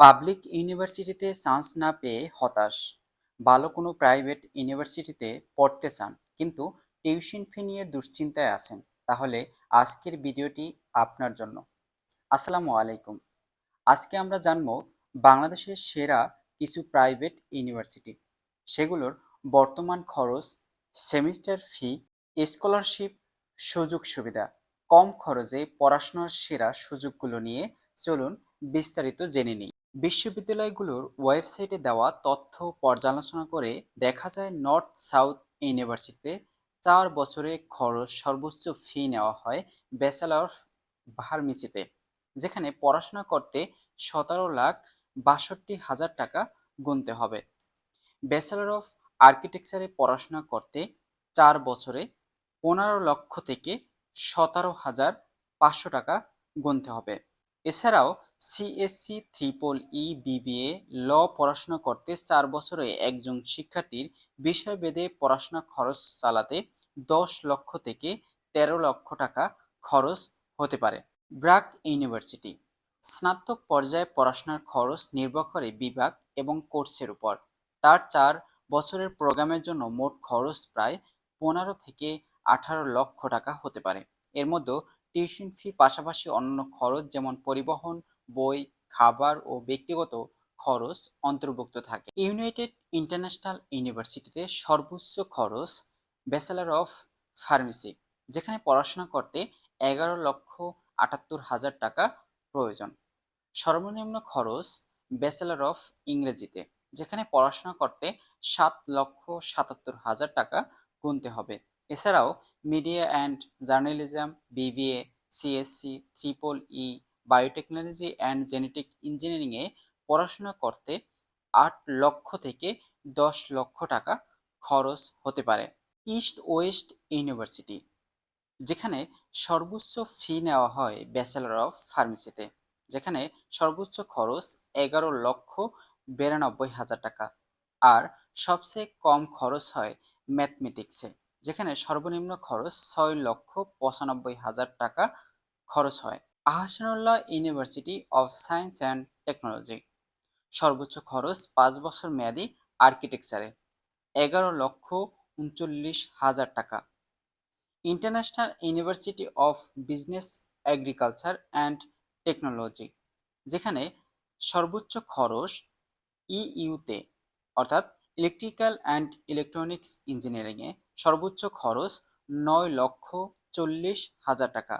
Public ইউনিভার্সিটিতে chance না পেয়ে হতাশ। ভালো কোনো প্রাইভেট ইউনিভার্সিটিতে পড়তে চান কিন্তু টিউশন ফি নিয়ে দুশ্চিন্তায় আছেন, তাহলে আজকের ভিডিওটি আপনার জন্য। আসসালামু আলাইকুম। আজকে আমরা জানব বাংলাদেশের সেরা কিছু প্রাইভেট ইউনিভার্সিটি, সেগুলোর বর্তমান খরচ, সেমিস্টার ফি, স্কলারশিপ, সুযোগ সুবিধা, কম খরচে পড়াশোনার সেরা সুযোগগুলো নিয়ে চলুন বিস্তারিত জেনে নিই। বিশ্ববিদ্যালয়গুলোর ওয়েবসাইটে দেওয়া তথ্য পর্যালোচনা করে দেখা যায় নর্থ সাউথ ইউনিভার্সিটিতে 4 বছরে খরচ সর্বোচ্চ ফি নেওয়া হয় ব্যাচেলর অফ ফার্মেসিতে, যেখানে পড়াশোনা করতে 17,62,000 টাকা গুনতে হবে। ব্যাচেলর অফ আর্কিটেকচারে পড়াশোনা করতে 4 বছরে 15 লক্ষ থেকে 17,500 টাকা গুনতে হবে। এছাড়াও সিএসসি ট্রিপল ই বিবিএ ল পড়াশোনা করতে 4 বছরে একজন শিক্ষার্থীর বিষয়ভেদে পড়াশোনা খরচ চালাতে 10 লক্ষ থেকে 13 লক্ষ টাকা খরচ হতে পারে। ব্র্যাক ইউনিভার্সিটি স্নাতক পর্যায়ে পড়াশোনার খরচ নির্ভর করে বিভাগ এবং কোর্সের উপর। তার 4 বছরের প্রোগ্রামের জন্য মোট খরচ প্রায় 15 থেকে 18 লক্ষ টাকা হতে পারে। এর মধ্যে টিউশন ফি পাশাপাশি অন্যান্য খরচ যেমন পরিবহন, বই, খাবার ও ব্যক্তিগত খরচ অন্তর্ভুক্ত থাকে। ইউনাইটেড ইন্টারন্যাশনাল ইউনিভার্সিটিতে সর্বোচ্চ খরচ ব্যাচেলর অফ ফার্মেসি, যেখানে পড়াশোনা করতে 11,78,000 টাকা প্রয়োজন। সর্বনিম্ন খরচ ব্যাচেলর অফ ইংরেজিতে, যেখানে পড়াশোনা করতে 7,77,000 টাকা গুনতে হবে। এছাড়াও media and journalism, BBA, CSC triple E, biotechnology and genetic ইঞ্জিনিয়ারিংয়ে পড়াশোনা করতে 8 লক্ষ থেকে 10 লক্ষ টাকা খরচ হতে পারে। ইস্ট ওয়েস্ট ইউনিভার্সিটি, যেখানে সর্বোচ্চ ফি নেওয়া হয় ব্যাচেলর অফ ফার্মেসিতে, যেখানে সর্বোচ্চ খরচ 11,92,000 টাকা, আর সবচেয়ে কম খরচ হয় ম্যাথমেটিক্সে, যেখানে সর্বনিম্ন খরচ 6,95,000 টাকা খরচ হয়। Ahsanullah university of science and technology, সর্বোচ্চ খরচ 5 বছর মেয়াদী আর্কিটেকচারে 11,39,000 টাকা। International university of business, agriculture and technology, যেখানে সর্বোচ্চ খরচ ইইউতে অর্থাৎ ইলেকট্রিক্যাল অ্যান্ড ইলেকট্রনিক্স ইঞ্জিনিয়ারিংয়ে সর্বোচ্চ খরচ 9,40,000 টাকা,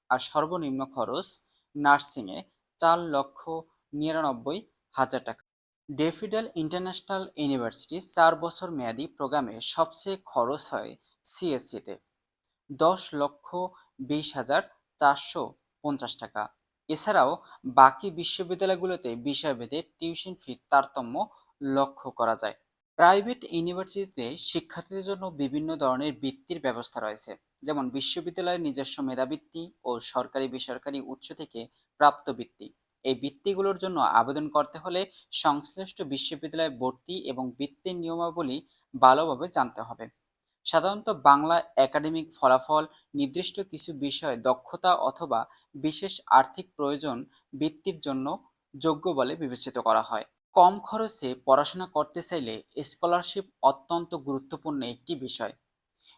আর সর্বনিম্ন খরচ নার্সিংয়ে 4,99,000 টাকা। ডেফিডেল ইন্টারন্যাশনাল ইউনিভার্সিটি 4 বছর মেয়াদী প্রোগ্রামে সবচেয়ে খরচ হয় সিএসসিতে 10,20,450 টাকা। এছাড়াও বাকি বিশ্ববিদ্যালয়গুলোতে বিষয়ভেদে টিউশন ফির তারতম্য লক্ষ্য করা যায়। প্রাইভেট ইউনিভার্সিটিতে শিক্ষার্থীদের জন্য বিভিন্ন ধরনের বৃত্তির ব্যবস্থা রয়েছে, যেমন বিশ্ববিদ্যালয়ের নিজস্ব মেধাবৃত্তি ও সরকারি বেসরকারি উৎস থেকে প্রাপ্ত বৃত্তি। এই বৃত্তিগুলোর জন্য আবেদন করতে হলে সংশ্লিষ্ট বিশ্ববিদ্যালয়ে ভর্তি এবং বৃত্তির নিয়মাবলী ভালোভাবে জানতে হবে। সাধারণত বাংলা একাডেমিক ফলাফল, নির্দিষ্ট কিছু বিষয়ে দক্ষতা অথবা বিশেষ আর্থিক প্রয়োজন বৃত্তির জন্য যোগ্য বলে বিবেচিত করা হয়। কম খরচে পড়াশোনা করতে চাইলে স্কলারশিপ অত্যন্ত গুরুত্বপূর্ণ একটি বিষয়।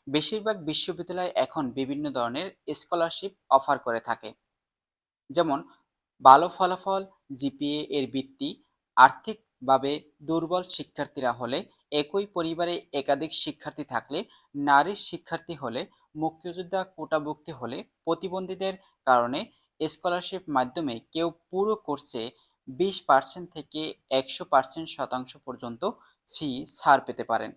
বেশিরভাগ বিশ্ববিদ্যালয় এখন বিভিন্ন ধরনের স্কলারশিপ অফার করে থাকে, যেমন ভালো ফলাফল, জিপিএ এর বৃত্তি, আর্থিকভাবে দুর্বল শিক্ষার্থীরা হলে, একই পরিবারে একাধিক শিক্ষার্থী থাকলে, নারী শিক্ষার্থী হলে, মুক্তিযোদ্ধা কোটাভুক্তি হলে, প্রতিবন্ধীদের কারণে স্কলারশিপ মাধ্যমে কেউ পুরো কোর্সে 20% থেকে 100% শতাংশ পর্যন্ত ফি ছাড় পেতে পারেন।